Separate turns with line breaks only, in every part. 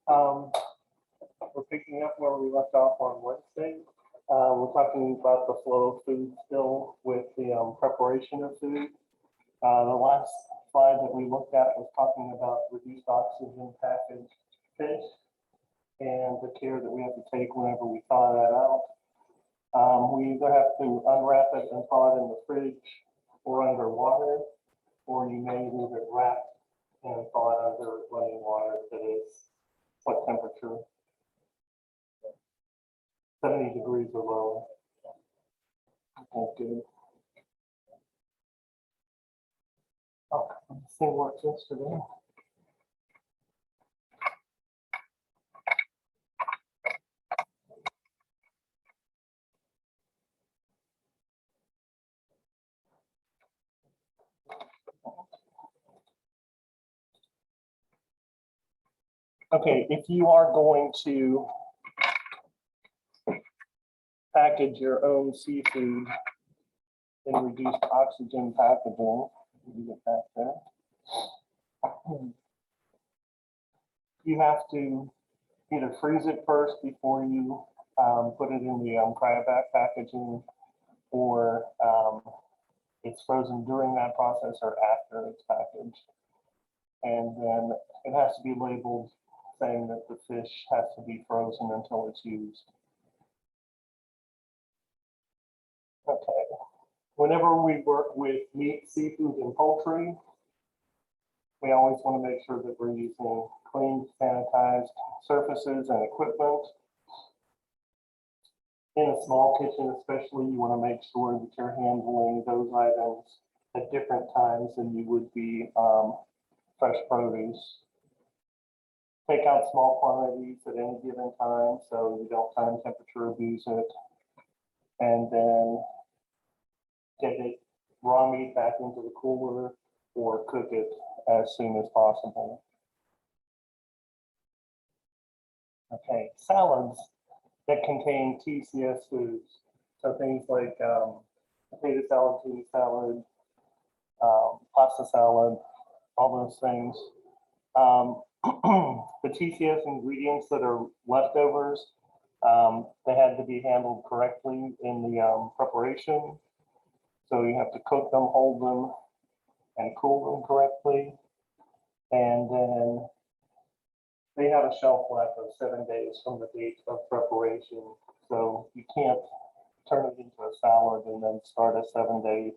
Um, we're picking up where we left off on Wednesday. We're talking about the flow of food still with the preparation of food. The last slide that we looked at was talking about reduced oxygen packaged fish and the care that we have to take whenever we thaw that out. We either have to unwrap it and thaw it in the fridge or under water, or you may leave it wrapped and thaw it under running water that is what temperature? 70 degrees or lower. Okay, good. Oh, this thing worked yesterday. Okay, if you are going to package your own seafood in reduced oxygen packaging, you get back there. You have to either freeze it first before you put it in the cryovac packaging, or it's frozen during that process or after it's packaged. And then it has to be labeled saying that the fish has to be frozen until it's used. Okay. Whenever we work with meat, seafood, and poultry, we always want to make sure that we're using clean, sanitized surfaces and equipment. In a small kitchen especially, you want to make sure that you're handling those items at different times than you would be fresh produce. Take out small quantities at any given time so you don't time temperature abuse it. And then get it raw meat back into the cooler or cook it as soon as possible. Okay, salads that contain TCS foods. So things like potato salad, tuna salad, pasta salad, all those things. The TCS ingredients that are leftovers, they had to be handled correctly in the preparation. So you have to cook them, hold them, and cool them correctly. And then they have a shelf life of 7 days from the date of preparation. So you can't turn it into a salad and then start a 7-day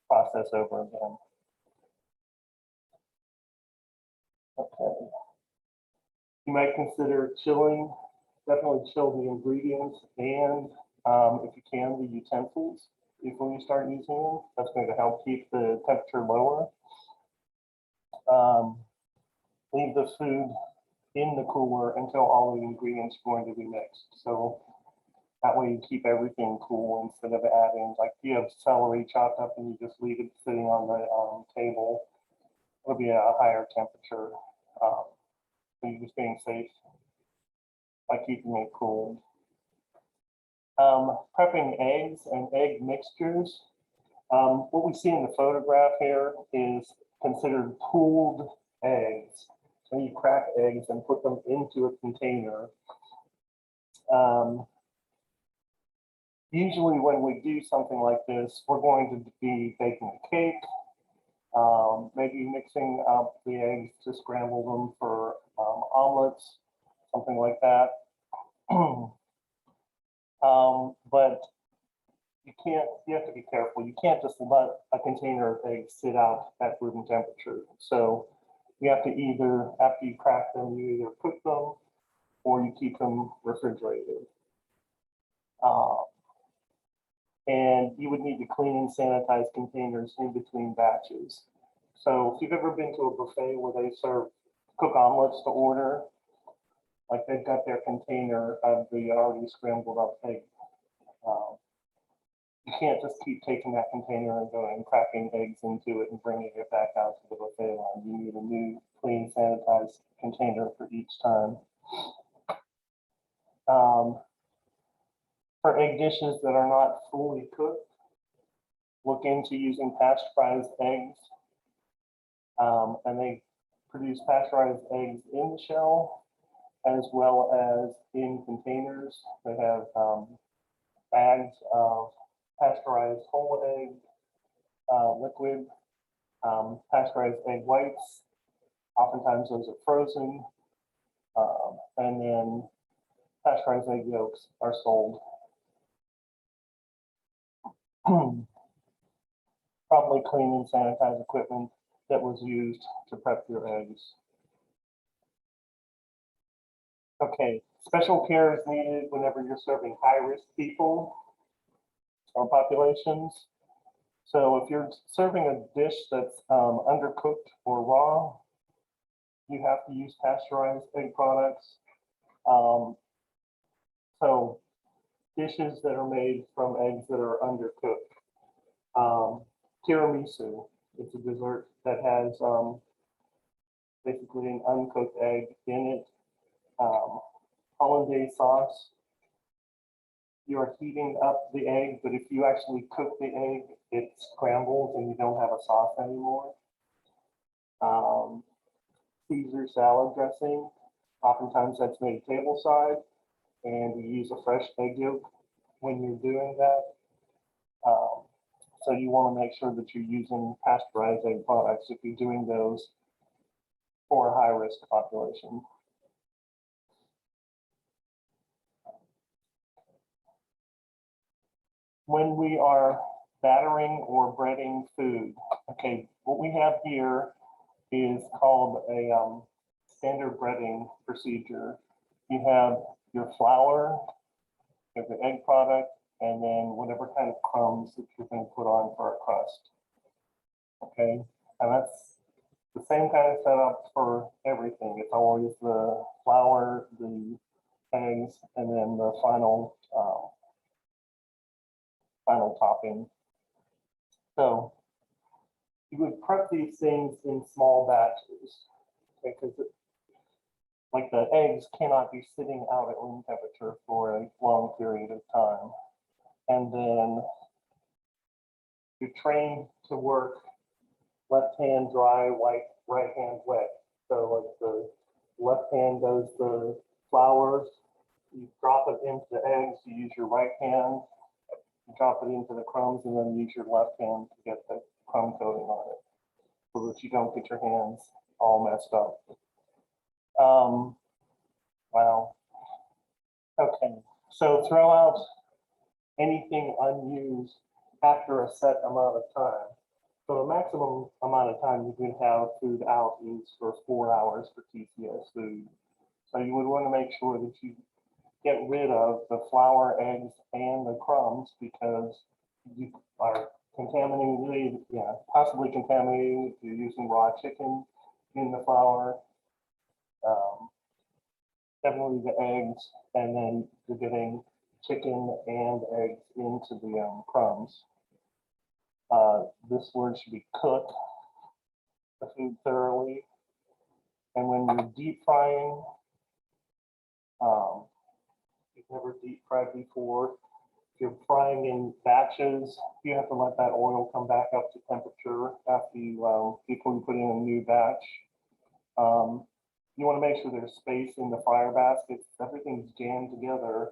process over again. Okay. You might consider chilling, definitely chill the ingredients and if you can, the utensils before you start using them. That's going to help keep the temperature lower. Leave the food in the cooler until all the ingredients are going to be mixed. So that way you keep everything cool instead of adding, like if you have celery chopped up and you just leave it sitting on the table, it'll be a higher temperature. So you're just being safe by keeping it cool. Prepping eggs and egg mixtures. What we see in the photograph here is considered pooled eggs. So you crack eggs and put them into a container. Usually when we do something like this, we're going to be baking a cake, maybe mixing up the eggs to scramble them for omelets, something like that. But you have to be careful. You can't just let a container of eggs sit out at room temperature. So you have to either, after you crack them, you either cook them or you keep them refrigerated. And you would need to clean and sanitize containers in between batches. So if you've ever been to a buffet where they serve cook omelets to order, like they've got their container of the already scrambled up egg. You can't just keep taking that container and going and cracking eggs into it and bringing it back out to the buffet line. You need a new, clean, sanitized container for each time. For egg dishes that are not fully cooked, look into using pasteurized eggs. And they produce pasteurized eggs in the shell as well as in containers. They have bags of pasteurized whole egg, liquid, pasteurized egg whites. Oftentimes those are frozen. And then pasteurized egg yolks are sold. Probably clean and sanitize equipment that was used to prep your eggs. Okay, special care is needed whenever you're serving high-risk people or populations. So if you're serving a dish that's undercooked or raw, you have to use pasteurized egg products. So dishes that are made from eggs that are undercooked. Tiramisu, it's a dessert that has basically an uncooked egg in it. Hollandaise sauce, you are heating up the egg, but if you actually cook the egg, it scrambles and you don't have a sauce anymore. Caesar salad dressing, oftentimes that's made tableside, and you use a fresh egg yolk when you're doing that. So you want to make sure that you're using pasteurized egg products if you're doing those for a high-risk population. When we are battering or breading food, okay, what we have here is called a standard breading procedure. You have your flour, you have the egg product, and then whatever kind of crumbs that you're going to put on for a crust. Okay, and that's the same kind of setup for everything. It's always the flour, the eggs, and then the final topping. So you would prep these things in small batches, okay, because like the eggs cannot be sitting out at room temperature for a long period of time. And then you're trained to work left hand dry, right hand wet. So like the left hand does the flour, you drop it into the eggs, you use your right hand, you drop it into the crumbs, and then use your left hand to get the crumb coating on it so that you don't get your hands all messed up. Wow. Okay, so throw out anything unused after a set amount of time. So the maximum amount of time you can have food out is for 4 hours for TCS food. So you would want to make sure that you get rid of the flour, eggs, and the crumbs because you are contaminating, possibly contaminating if you're using raw chicken in the flour. Definitely the eggs, and then you're getting chicken and eggs into the crumbs. This word should be cook the food thoroughly. And when you're deep frying, you've never deep fried before. If you're frying in batches, you have to let that oil come back up to temperature after you before you put in a new batch. You want to make sure there's space in the fryer basket. If everything's jammed together,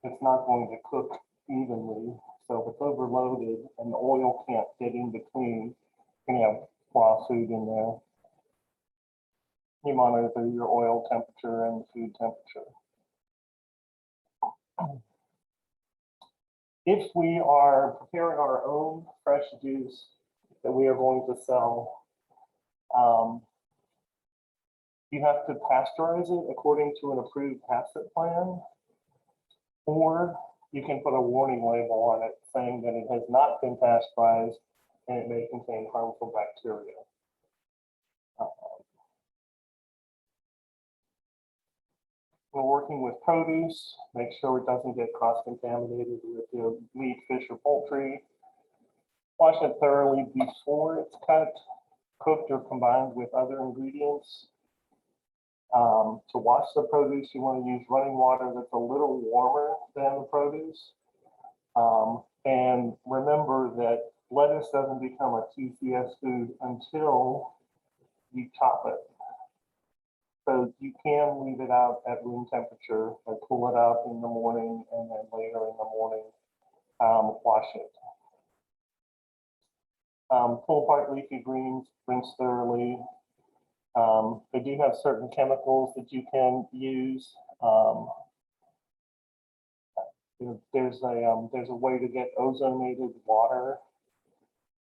it's not going to cook evenly. So if it's overloaded and the oil can't get in between, you're going to have raw food in there. You monitor your oil temperature and the food temperature. If we are preparing our own fresh juice that we are going to sell, you have to pasteurize it according to an approved HACCP plan, or you can put a warning label on it saying that it has not been pasteurized and it may contain harmful bacteria. We're working with produce, make sure it doesn't get cross-contaminated with meat, fish, or poultry. Wash it thoroughly before it's cut, cooked, or combined with other ingredients. To wash the produce, you want to use running water that's a little warmer than the produce. And remember that lettuce doesn't become a TCS food until you chop it. So you can leave it out at room temperature, and pull it out in the morning, and then later in the morning, wash it. Pull apart leafy greens, rinse thoroughly. They do have certain chemicals that you can use. There's a way to get ozonated water.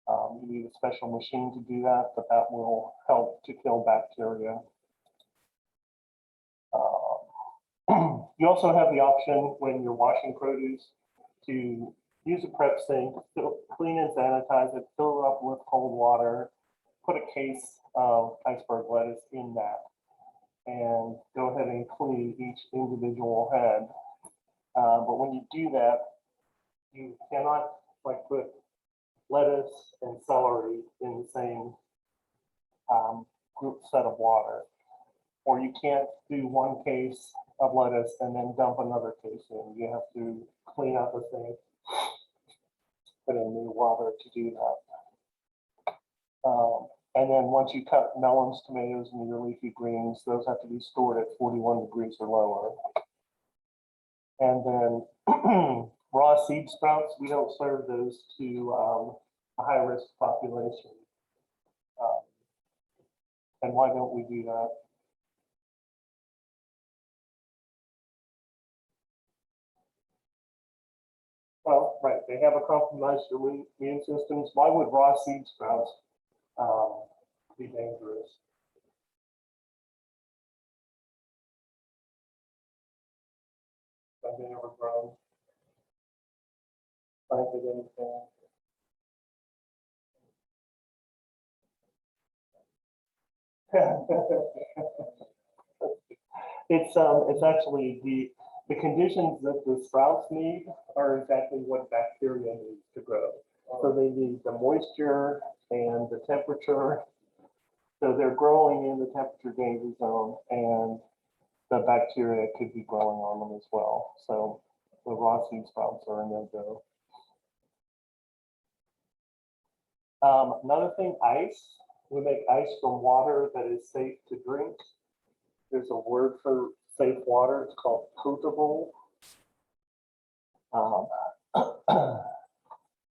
You need a special machine to do that, but that will help to kill bacteria. You also have the option when you're washing produce to use a prep sink, clean and sanitize it, fill it up with cold water, put a case of iceberg lettuce in that, and go ahead and clean each individual head. But when you do that, you cannot like put lettuce and celery in the same group set of water, or you can't do one case of lettuce and then dump another case in. You have to clean out the sink, put in new water to do that. And then once you cut melons, tomatoes, and your leafy greens, those have to be stored at 41 degrees or lower. And then raw seed sprouts, we don't serve those to a high-risk population. And why don't we do that? Well, right, they have a compromised immune systems. Why would raw seed sprouts be dangerous? Have they ever grown? Planted anything? It's actually the conditions that the sprouts need are exactly what bacteria needs to grow. So they need the moisture and the temperature. So they're growing in the temperature danger zone, and the bacteria could be growing on them as well. So the raw seed sprouts are a no-go. Another thing, ice. We make ice from water that is safe to drink. There's a word for safe water. It's called potable.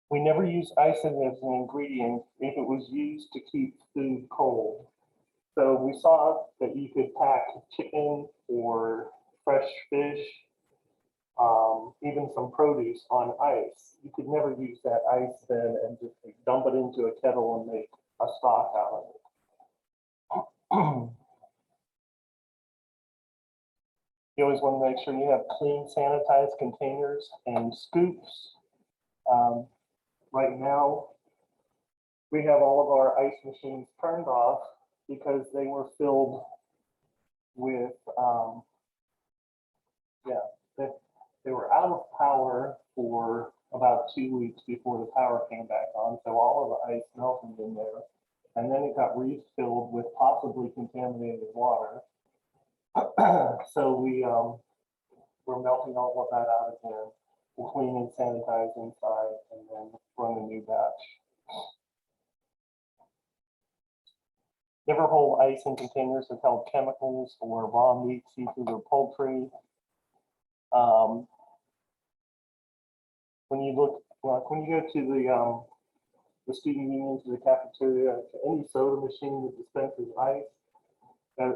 We never use ice as an ingredient if it was used to keep food cold. So we saw that you could pack chicken or fresh fish, even some produce on ice. You could never use that ice then and just dump it into a kettle and make a stock out of it. You always want to make sure you have clean, sanitized containers and scoops. Right now, we have all of our ice machines turned off because they were filled with, they were out of power for about 2 weeks before the power came back on. So all of the ice melted in there. And then it got refilled with possibly contaminated water. So we're melting all of that out again. We'll clean and sanitize inside and then run a new batch. Never hold ice in containers that held chemicals or raw meat, seafood, or poultry. When you go to the student union, to the cafeteria, to any soda machine that dispenses ice,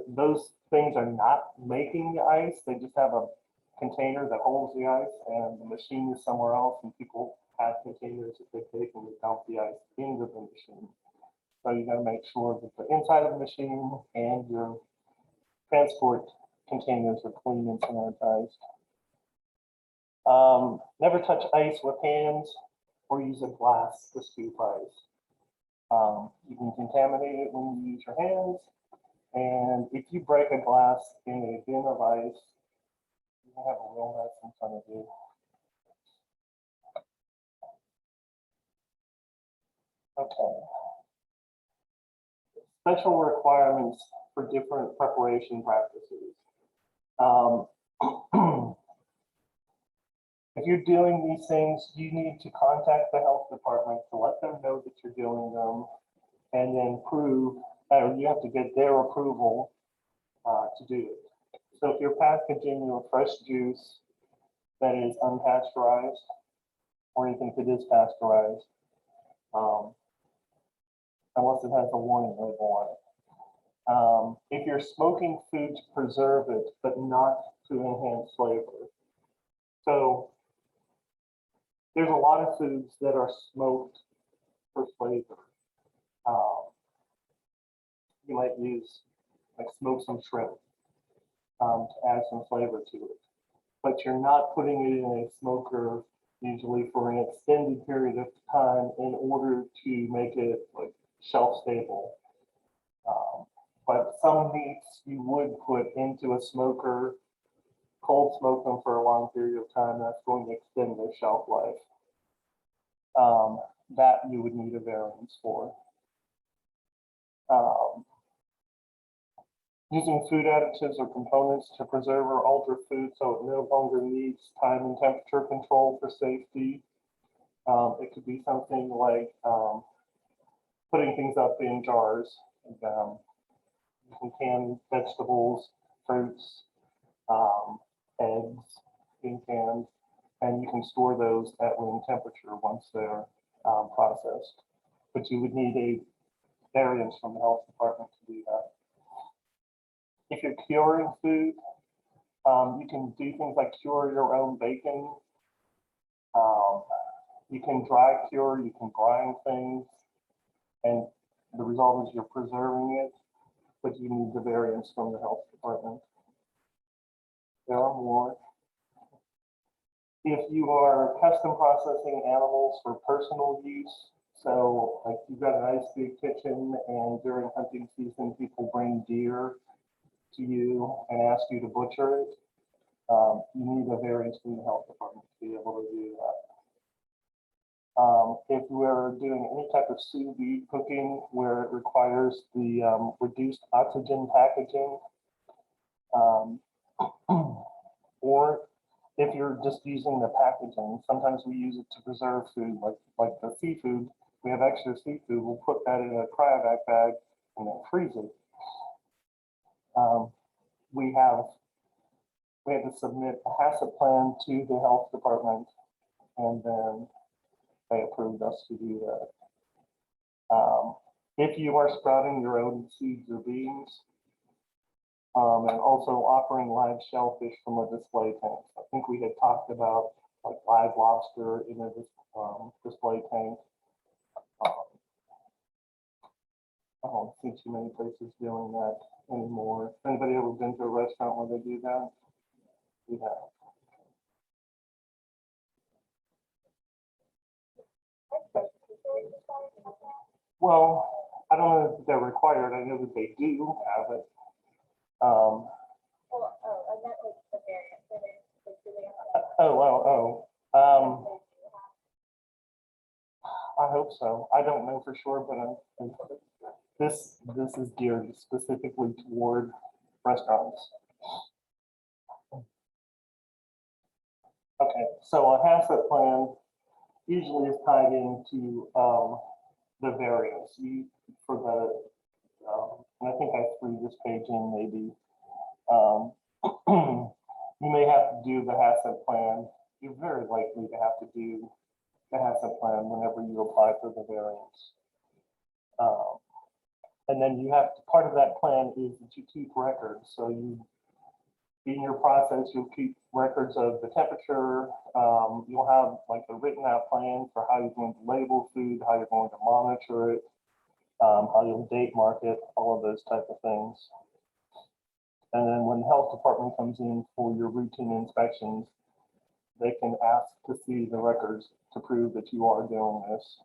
those things are not making the ice. They just have a container that holds the ice, and the machine is somewhere else, and people have containers that they take and they dump the ice into the machine. So you got to make sure that the inside of the machine and your transport containers are clean and sanitized. Never touch ice with hands or use a glass to scoop ice. You can contaminate it when you use your hands, and if you break a glass in a bin of ice, you have a real mess in front of you. Okay. Special requirements for different preparation practices. If you're doing these things, you need to contact the health department to let them know that you're doing them, and then prove, you have to get their approval to do it. So if you're packaging your fresh juice that is unpasteurized, or even if it is pasteurized, unless it has a warning label on it. If you're smoking food to preserve it, but not to enhance flavor. So there's a lot of foods that are smoked for flavor. You might use, like, smoke some shrimp to add some flavor to it. But you're not putting it in a smoker usually for an extended period of time in order to make it like shelf stable. But some meats you would put into a smoker, cold smoke them for a long period of time. That's going to extend their shelf life. That you would need a variance for. Using food additives or components to preserve or alter food so it no longer needs time and temperature control for safety. It could be something like putting things up in jars. You can can vegetables, fruits, eggs in cans, and you can store those at room temperature once they're processed. But you would need a variance from the health department to do that. If you're curing food, you can do things like cure your own bacon. You can dry cure, you can grind things, and the result is you're preserving it, but you need the variance from the health department. There are more. If you are custom processing animals for personal use, so like you've got a nice big kitchen and during hunting season, people bring deer to you and ask you to butcher it, you need a variance from the health department to be able to do that. If we're doing any type of sous vide cooking where it requires the reduced oxygen packaging, or if you're just using the packaging, sometimes we use it to preserve food, like the seafood. We have extra seafood, we'll put that in a cryovac bag and then freeze it. We had to submit a HACCP plan to the health department, and then they approved us to do that. If you are sprouting your own seeds or beans, and also offering live shellfish from a display tank. I think we had talked about like live lobster in a display tank. I don't see too many places doing that anymore. Anybody ever been to a restaurant where they do that? We have. Well, I don't know if they're required. I know that they do have it. I hope so. I don't know for sure, but this is geared specifically toward restaurants. Okay, so a HACCP plan usually is tied into the variance. For the, and I think I threw this page in maybe. You may have to do the HACCP plan. You're very likely to have to do the HACCP plan whenever you apply for the variance. And then you have to, part of that plan is that you keep records. So you, in your process, you'll keep records of the temperature. You'll have like a written out plan for how you're going to label food, how you're going to monitor it, how you'll date mark it, all of those type of things. And then when the health department comes in for your routine inspections, they can ask to see the records to prove that you are doing this.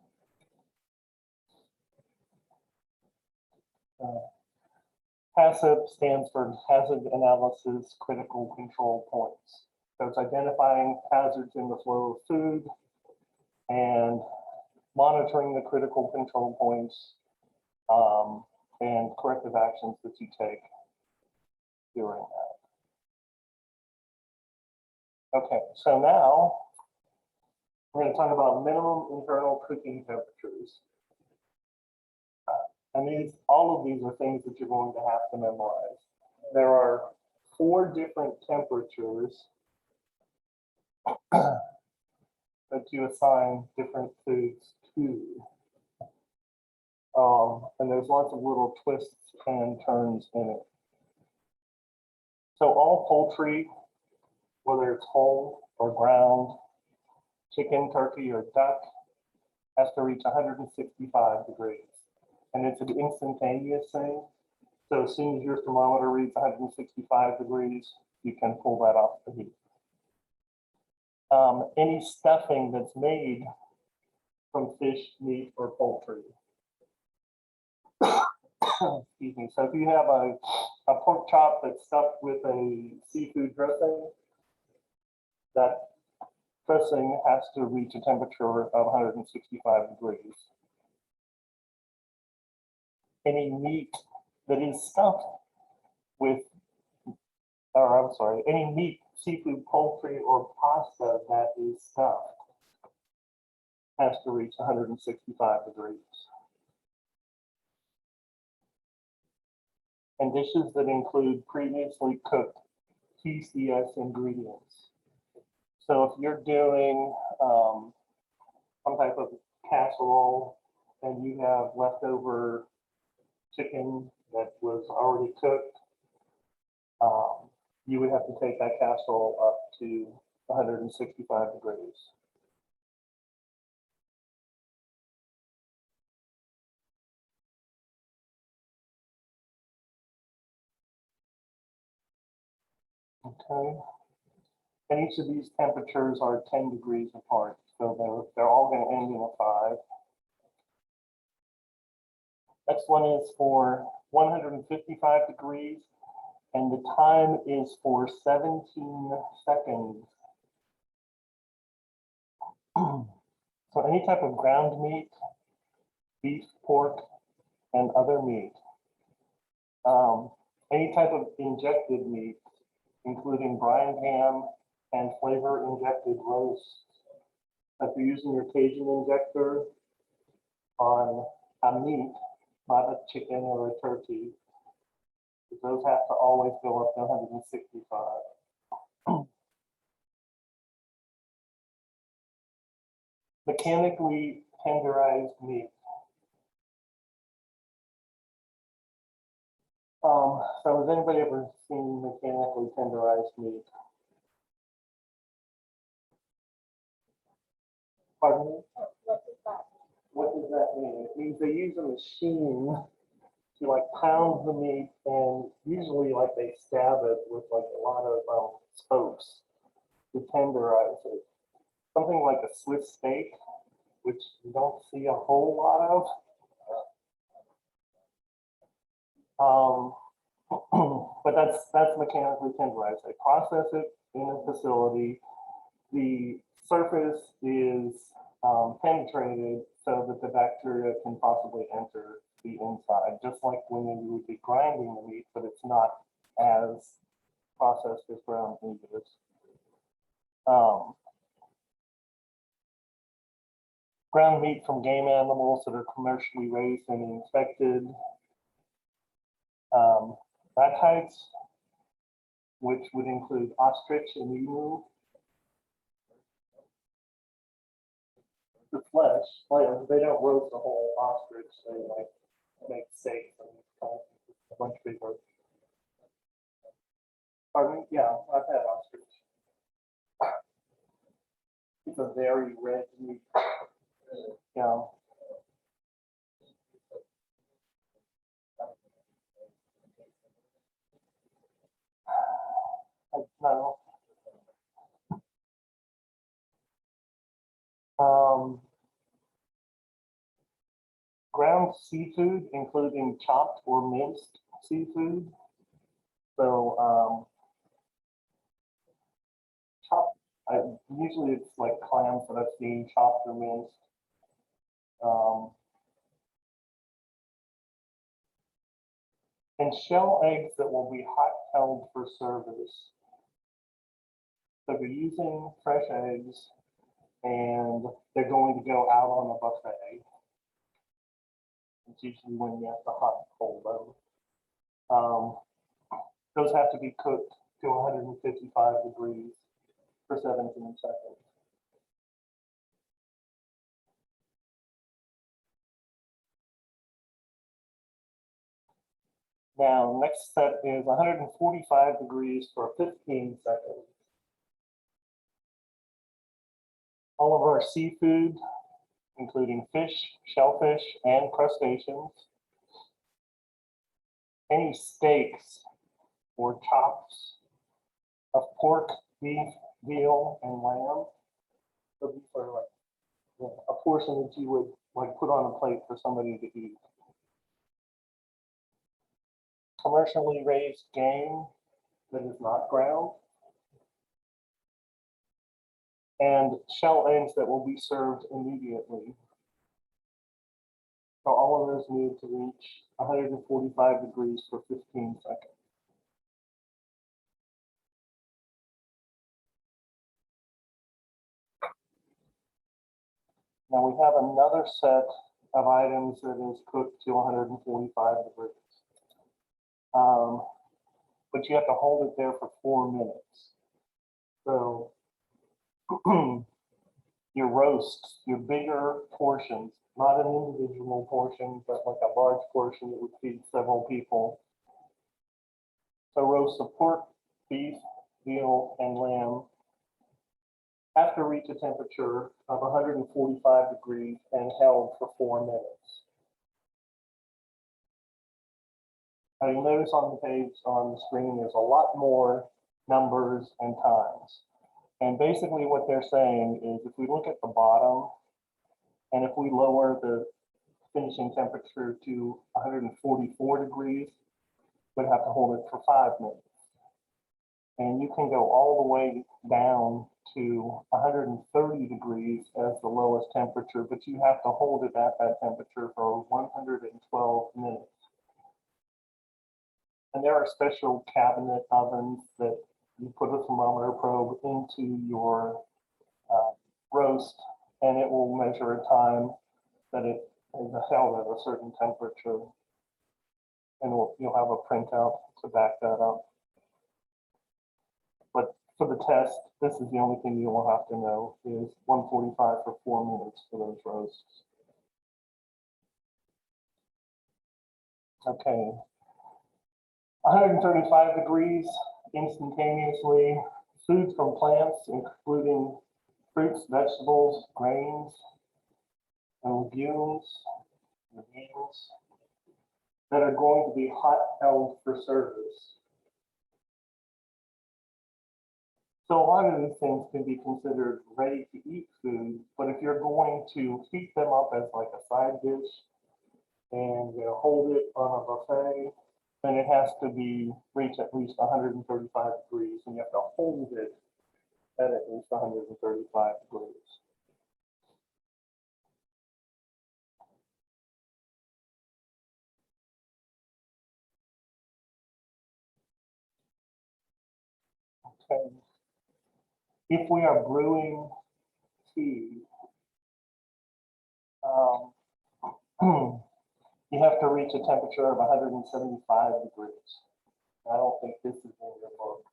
HACCP stands for Hazard Analysis Critical Control Points. So it's identifying hazards in the flow of food and monitoring the critical control points and corrective actions that you take during that. Okay, so now we're going to talk about minimum internal cooking temperatures. And all of these are things that you're going to have to memorize. there are 4 different temperatures that you assign different foods to. And there's lots of little twists and turns in it. So all poultry, whether it's whole or ground, chicken, turkey, or duck, has to reach 165 degrees. And it's an instantaneous thing. So as soon as your thermometer reads 165 degrees, you can pull that off the heat. Any stuffing that's made from fish, meat, or poultry. Excuse me. So if you have a pork chop that's stuffed with a seafood dressing, that dressing has to reach a temperature of 165 degrees. Any meat that is stuffed with, or I'm sorry, any meat, seafood, poultry, or pasta that is stuffed has to reach 165 degrees. And dishes that include previously cooked TCS ingredients. So if you're doing some type of casserole and you have leftover chicken that was already cooked, you would have to take that casserole up to 165 degrees. Okay. And each of these temperatures are 10 degrees apart. So they're all going to end in a 5. Next one is for 155 degrees, and the time is for 17 seconds. So any type of ground meat, beef, pork, and other meat. Any type of injected meat, including brined ham and flavor injected roasts. If you're using your Cajun injector on a meat, not a chicken or a turkey, those have to always go up to 165. Mechanically tenderized meat. So has anybody ever seen mechanically tenderized meat? Pardon me? What does that mean? It means they use a machine to like pound the meat, and usually like they stab it with like a lot of spokes to tenderize it. Something like a Swiss steak, which you don't see a whole lot of. But that's mechanically tenderized. They process it in a facility. The surface is penetrated so that the bacteria can possibly enter the inside, just like when you would be grinding the meat, but it's not as processed as ground meat is. Ground meat from game animals that are commercially raised and inspected. Rat types, which would include ostrich and emu. The flesh, like, they don't roast the whole ostrich, they like make steaks and a bunch of bigger. Pardon me? Yeah, I've had ostrich. It's a very red meat. Yeah. No. Ground seafood, including chopped or minced seafood. So chopped, usually it's like clams that I've seen chopped or minced. And shell eggs that will be hot held for service. So you're using fresh eggs and they're going to go out on a buffet. It's usually when you have to hot and cold them. Those have to be cooked to 155 degrees for 17 seconds. Now, next step is 145 degrees for 15 seconds. All of our seafood, including fish, shellfish, and crustaceans, any steaks or chops of pork, beef, veal, and lamb. So these are like a portion that you would like put on a plate for somebody to eat. Commercially raised game that is not ground, and shell eggs that will be served immediately. So all of those need to reach 145 degrees for 15 seconds. Now we have another set of items that is cooked to 145 degrees. But you have to hold it there for 4 minutes. So your roasts, your bigger portions, not an individual portion, but like a large portion that would feed several people. So roasts of pork, beef, veal, and lamb have to reach a temperature of 145 degrees and held for 4 minutes. Now you'll notice on the page on the screen, there's a lot more numbers and times. And basically what they're saying is if we look at the bottom, and if we lower the finishing temperature to 144 degrees, we'd have to hold it for 5 minutes. And you can go all the way down to 130 degrees as the lowest temperature, but you have to hold it at that temperature for 112 minutes. And there are special cabinet ovens that you put a thermometer probe into your roast, and it will measure a time that it is held at a certain temperature. And you'll have a printout to back that up. But for the test, this is the only thing you will have to know is 145 for 4 minutes for those roasts. Okay. 135 degrees instantaneously. Foods from plants, including fruits, vegetables, grains, and legumes, and meals that are going to be hot held for service. So a lot of these things can be considered ready to eat food, but if you're going to heat them up as like a side dish and hold it on a buffet, then it has to be reach at least 135 degrees, and you have to hold it at least 135 degrees. Okay. If we are brewing tea, you have to reach a temperature of 175 degrees. I don't think this is in your book,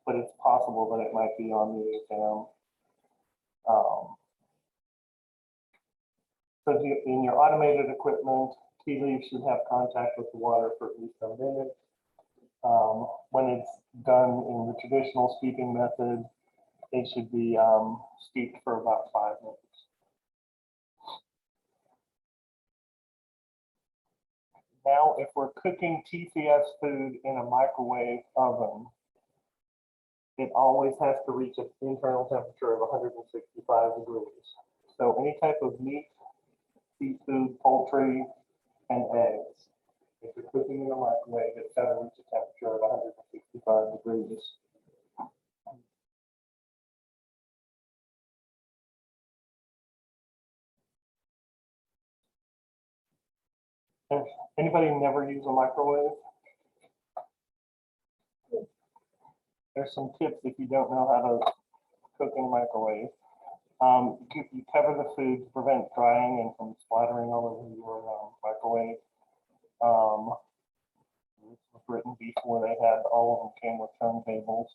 but it's possible that it might be on the exam. So in your automated equipment, tea leaves should have contact with the water for at least a minute. When it's done in the traditional steeping method, it should be steeped for about 5 minutes. Now, if we're cooking TCS food in a microwave oven, it always has to reach an internal temperature of 165 degrees. So any type of meat, seafood, poultry, and eggs, if you're cooking in a microwave, it's got to reach a temperature of 165 degrees. Anybody never use a microwave? There's some tips if you don't know how to cook in a microwave. You cover the food to prevent drying and from splattering all over your microwave. Britain before they had all of them came with turntables.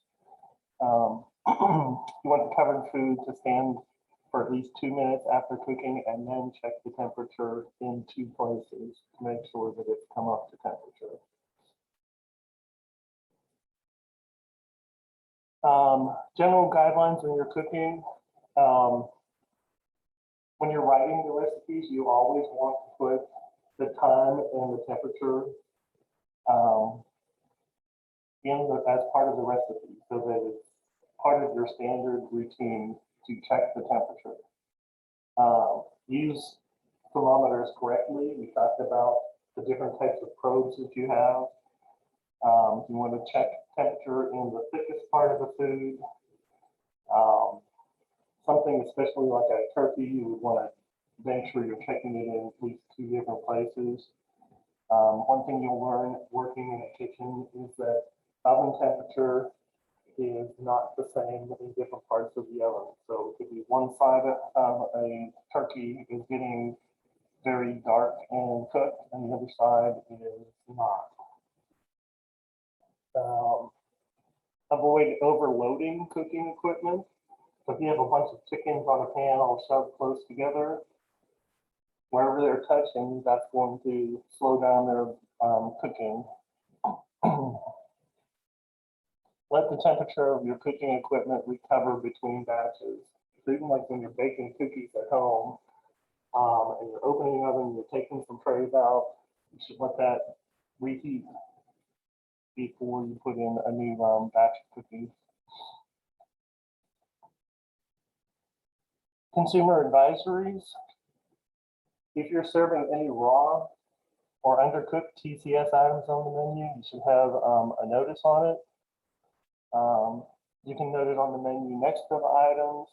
You want the covered food to stand for at least 2 minutes after cooking, and then check the temperature in 2 places to make sure that it's come up to temperature. General guidelines when you're cooking. When you're writing the recipes, you always want to put the time and the temperature as part of the recipe, so that it's part of your standard routine to check the temperature. Use thermometers correctly. We talked about the different types of probes that you have. You want to check temperature in the thickest part of the food. Something especially like a turkey, you would want to make sure you're checking it in at least 2 different places. One thing you'll learn working in a kitchen is that oven temperature is not the same in different parts of the oven. So it could be one side of a turkey is getting very dark and cooked, and the other side is not. Avoid overloading cooking equipment. So if you have a bunch of chickens on a pan all shoved close together, wherever they're touching, that's going to slow down their cooking. Let the temperature of your cooking equipment recover between batches. So even like when you're baking cookies at home, and you're opening the oven, you're taking some trays out, you should let that reheat before you put in a new batch of cookies. Consumer advisories. If you're serving any raw or undercooked TCS items on the menu, you should have a notice on it. You can note it on the menu next to the items.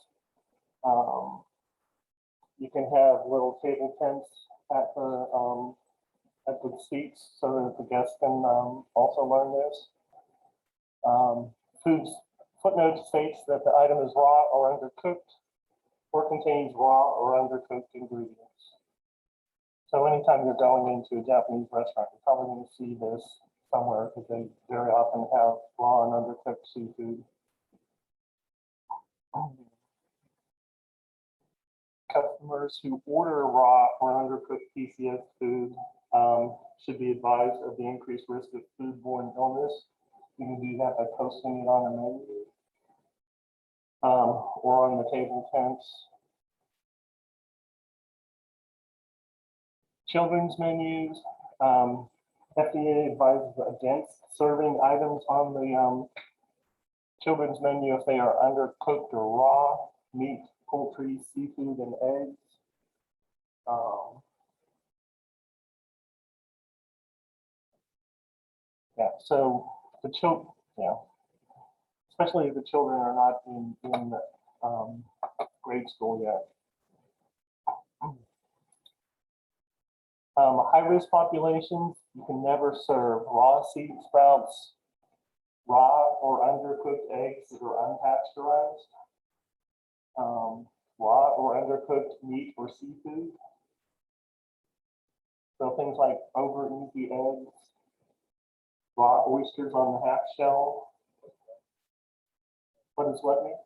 You can have little table tents at the seats so that the guests can also learn this. Food's footnote states that the item is raw or undercooked, or contains raw or undercooked ingredients. So anytime you're going into a Japanese restaurant, you're probably going to see this somewhere because they very often have raw and undercooked seafood. Customers who order raw or undercooked TCS food should be advised of the increased risk of foodborne illness. You can do that by posting it on the menu or on the table tents. Children's menus. FDA advises against serving items on the children's menu if they are undercooked or raw: meat, poultry, seafood, and eggs. Yeah, so the children, especially if the children are not in grade school yet. High-risk populations, you can never serve raw seed sprouts, raw or undercooked eggs that are unpasteurized, raw or undercooked meat or seafood. So things like over easy eggs, raw oysters on the half shell. What does what mean?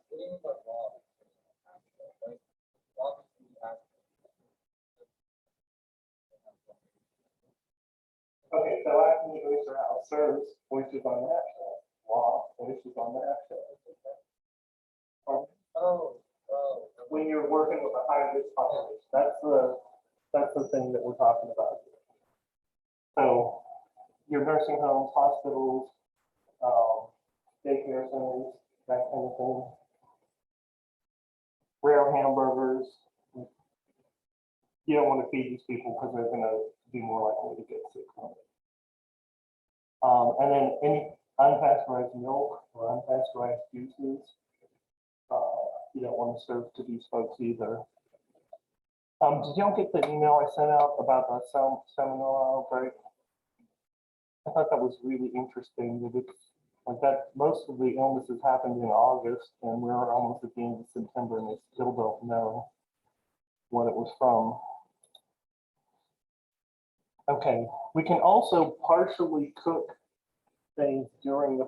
Okay, so actually the oyster house serves oysters on the half shell, raw oysters on the half shell. When you're working with a high risk population, that's the thing that we're talking about here. So your nursing homes, hospitals, daycare centers, that kind of thing. Rare hamburgers. You don't want to feed these people because they're going to be more likely to get sick from it. And then any unpasteurized milk or unpasteurized juices, you don't want to serve to these folks either. Did y'all get the email I sent out about the salmonella outbreak? I thought that was really interesting. That it's like that most of the illnesses happened in August, and we're almost at the end of September, and they still don't know what it was from. Okay, we can also partially cook things during the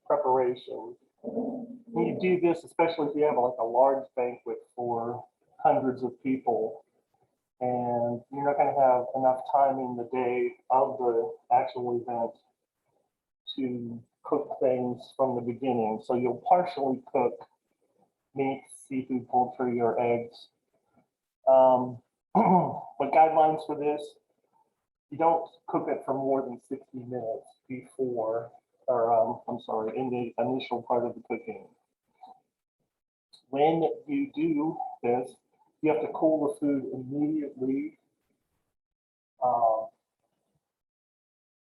preparation. When you do this, especially if you have like a large banquet for hundreds of people, and you're not going to have enough time in the day of the actual event to cook things from the beginning. So you'll partially cook meat, seafood, poultry, or eggs. But guidelines for this, you don't cook it for more than 60 minutes before, or I'm sorry, in the initial part of the cooking. When you do this, you have to cool the food immediately.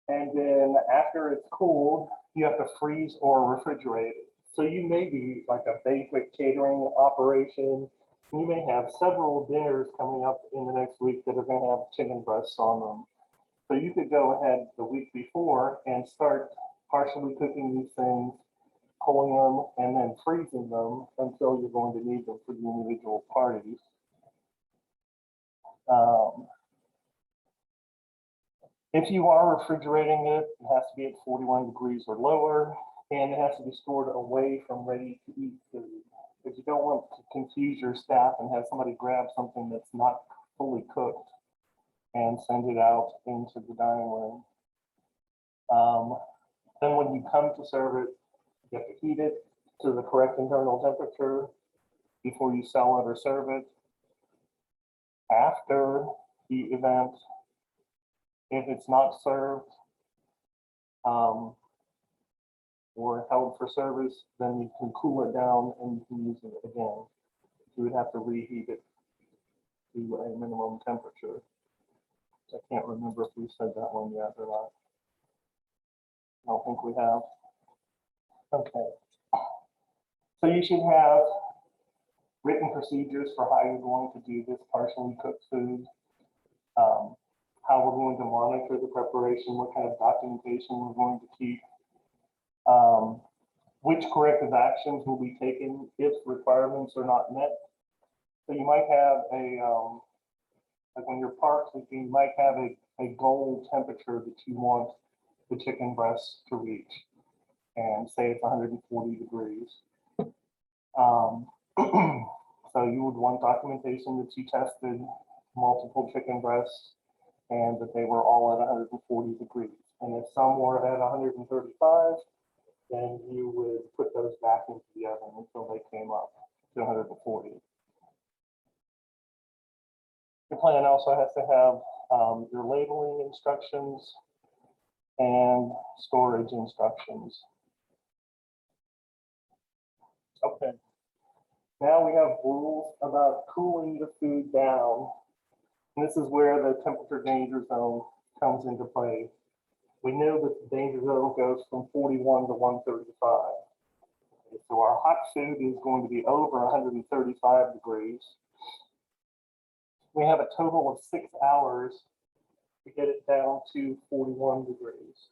And then after it's cooled, you have to freeze or refrigerate it. So you may be like a banquet catering operation. You may have several dinners coming up in the next week that are going to have chicken breasts on them. So you could go ahead the week before and start partially cooking these things, pulling them, and then freezing them until you're going to need them for the individual parties. If you are refrigerating it, it has to be at 41 degrees or lower, and it has to be stored away from ready-to-eat food. Because you don't want to confuse your staff and have somebody grab something that's not fully cooked and send it out into the dining room. Then when you come to serve it, you have to heat it to the correct internal temperature before you sell it or serve it. After the event, if it's not served or held for service, then you can cool it down and you can use it again. You would have to reheat it to a minimum temperature. I can't remember if we said that one yet or not. I don't think we have. Okay. So you should have written procedures for how you're going to do this partially cooked food, how we're going to monitor the preparation, what kind of documentation we're going to keep, which corrective actions will be taken if requirements are not met. So you might have like when you're parked, you might have a goal temperature that you want the chicken breast to reach, and say it's 140 degrees. So you would want documentation that you tested multiple chicken breasts and that they were all at 140 degrees. And if some were at 135, then you would put those back into the oven until they came up to 140. Your plan also has to have your labeling instructions and storage instructions. Okay. Now we have rules about cooling the food down. And this is where the temperature danger zone comes into play. We know that the danger zone goes from 41 to 135. Okay, so our hot food is going to be over 135 degrees. We have a total of 6 hours to get it down to 41 degrees.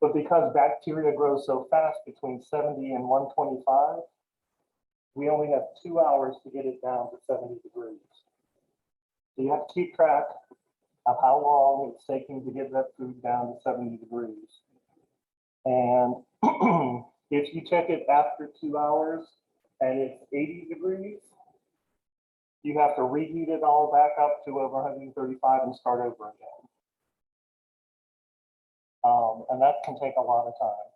But because bacteria grow so fast between 70 and 125, we only have 2 hours to get it down to 70 degrees. So you have to keep track of how long it's taking to get that food down to 70 degrees. And if you check it after 2 hours and it's 80 degrees, you have to reheat it all back up to over 135 and start over again. And that can take a lot of time.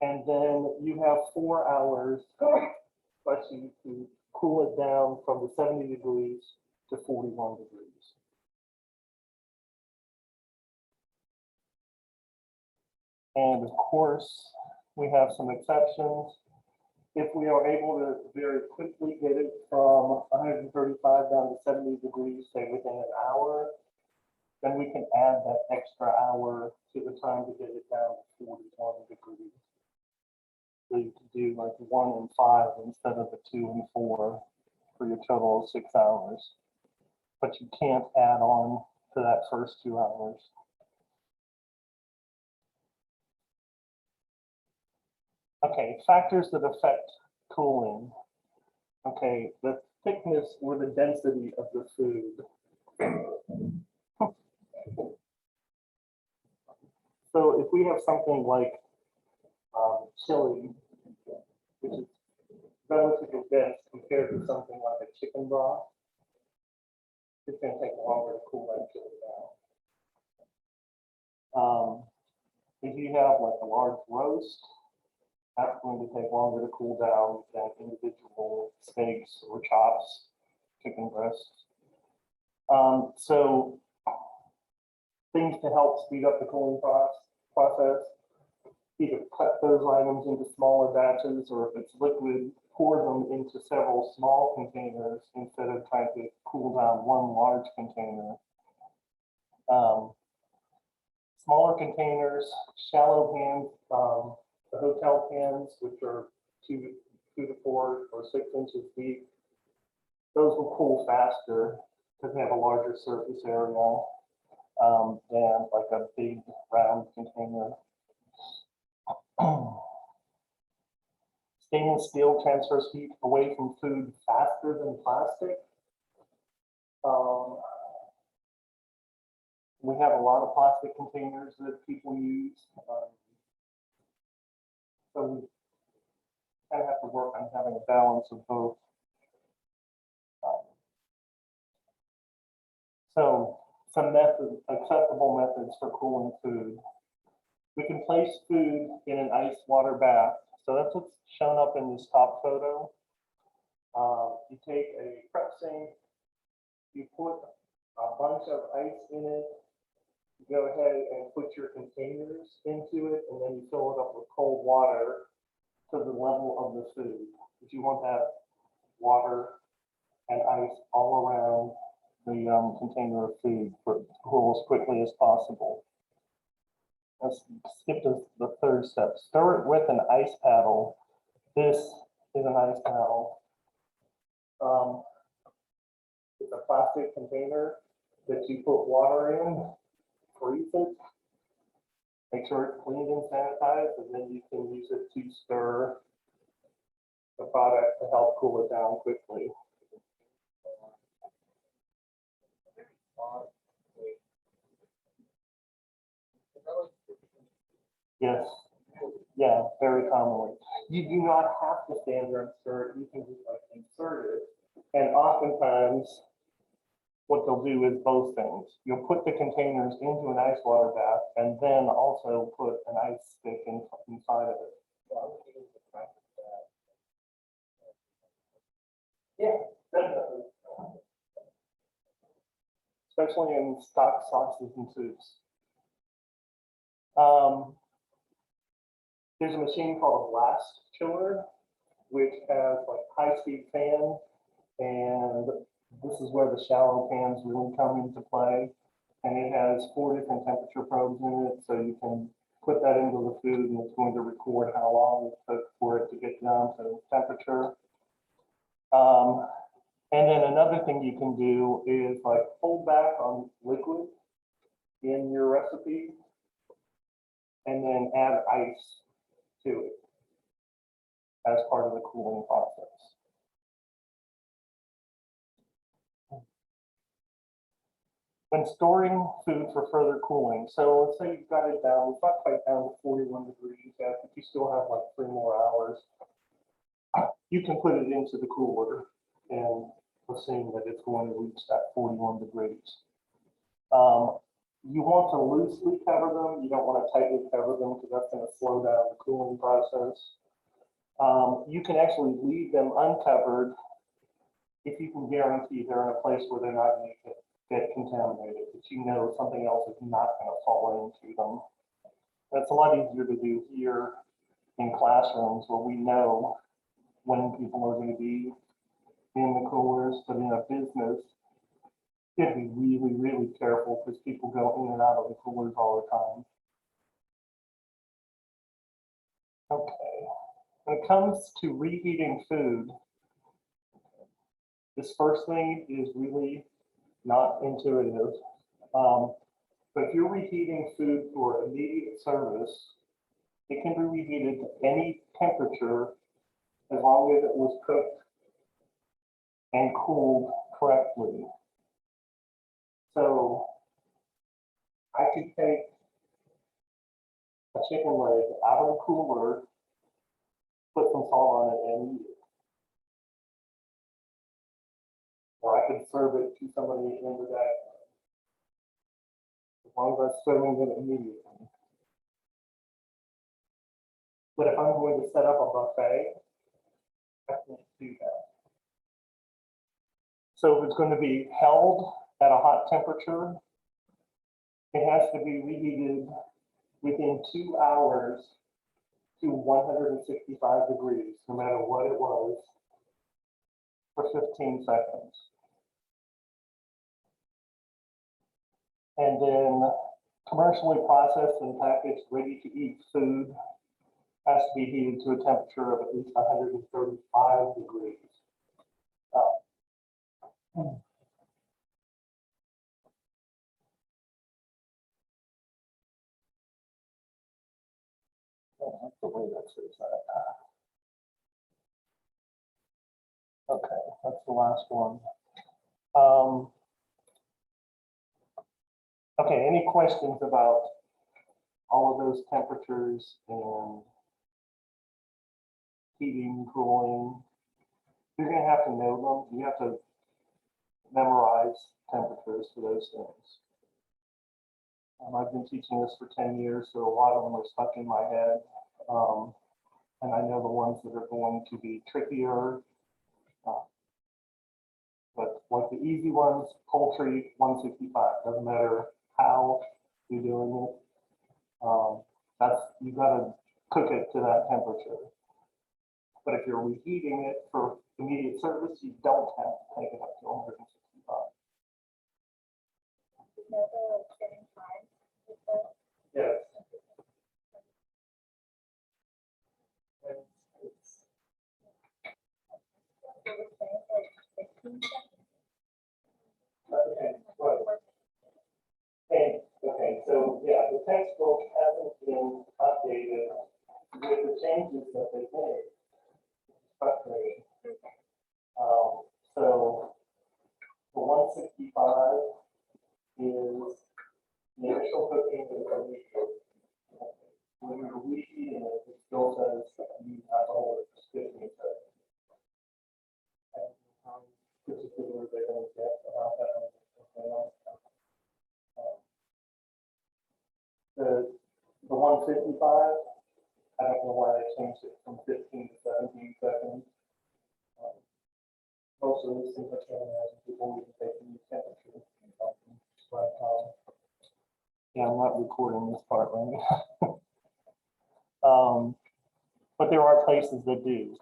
And then you have 4 hours to cool it down from the 70 degrees to 41 degrees. And of course, we have some exceptions. If we are able to very quickly get it from 135 down to 70 degrees, say within an hour, then we can add that extra hour to the time to get it down to 41 degrees. So you can do like 1 and 5 instead of the 2 and 4 for your total of 6 hours. But you can't add on to that first 2 hours. Okay, factors that affect cooling. Okay, the thickness or the density of the food. So if we have something like chili, which is relatively dense compared to something like a chicken broth, it's going to take longer to cool that chili down. If you have like a large roast, that's going to take longer to cool down than individual steaks or chops, chicken breasts. So things to help speed up the cooling process, either cut those items into smaller batches, or if it's liquid, pour them into several small containers instead of trying to cool down one large container. Smaller containers, shallow pans, the hotel pans, which are 2 to 4 or 6 inches deep, those will cool faster because they have a larger surface area than like a big round container. Stainless steel transfers heat away from food faster than plastic. We have a lot of plastic containers that people use. So we kind of have to work on having a balance of both. So some methods, acceptable methods for cooling food. We can place food in an ice water bath. So that's what's shown up in this top photo. You take a prep sink, you put a bunch of ice in it, you go ahead and put your containers into it, and then you fill it up with cold water to the level of the food. If you want that water and ice all around the container of food for cool as quickly as possible. Let's skip to the third step. Stir it with an ice paddle. This is an ice paddle. It's a plastic container that you put water in, freeze it, make sure it's cleaned and sanitized, and then you can use it to stir the product to help cool it down quickly. Yes, yeah, very commonly. You do not have to stand there and stir it. You can just like insert it. And oftentimes, what they'll do is both things. You'll put the containers into an ice water bath and then also put an ice stick inside of it. Yeah, definitely. Especially in stock sauces and soups. There's a machine called a blast chiller, which has like high-speed fan, and this is where the shallow pans really come into play. And it has 4 different temperature probes in it, so you can put that into the food, and it's going to record how long it took for it to get down to temperature. And then another thing you can do is like hold back on liquid in your recipe, and then add ice to it as part of the cooling process. When storing food for further cooling, so let's say you've got it down, it's not quite down to 41 degrees yet, but you still have like 3 more hours. You can put it into the cooler and assume that it's going to reach that 41 degrees. You want to loosely cover them. You don't want to tightly cover them because that's going to slow down the cooling process. You can actually leave them uncovered if you can guarantee they're in a place where they're not going to get contaminated, that you know something else is not going to fall into them. That's a lot easier to do here in classrooms where we know when people are going to be in the coolers, but in a business, you have to be really, really careful because people go in and out of the coolers all the time. Okay, when it comes to reheating food, this first thing is really not intuitive. But if you're reheating food for immediate service, it can be reheated to any temperature as long as it was cooked and cooled correctly. So I could take a chicken leg out of the cooler, put some salt on it, and eat it. Or I could serve it to somebody in the day, as long as I'm serving it immediately. But if I'm going to set up a buffet, I can't do that. So if it's going to be held at a hot temperature, it has to be reheated within 2 hours to 165 degrees, no matter what it was, for 15 seconds. And then commercially processed and packaged ready-to-eat food has to be heated to a temperature of at least 135 degrees. That's the way that says that. Okay, that's the last one. Okay, any questions about all of those temperatures and heating, cooling? You're going to have to know them. You have to memorize temperatures for those things. I've been teaching this for 10 years, so a lot of them are stuck in my head. And I know the ones that are going to be trickier. But like the easy ones, poultry, 165. Doesn't matter how you're doing it. You got to cook it to that temperature. But if you're reheating it for immediate service, you don't have to take it up to 165. Yes. Okay, so yeah, the textbook hasn't been updated with the changes that they made. Frustrating. So the 165 is the initial cooking of the meat. When you're reheating it, it still says you have all the 15 seconds. And how particular they're going to get about that. The 155, I don't know why they changed it from 15 to 17 seconds. Most of these things I can't imagine people even taking the temperature. But yeah, I'm not recording this part right now. But there are places that do.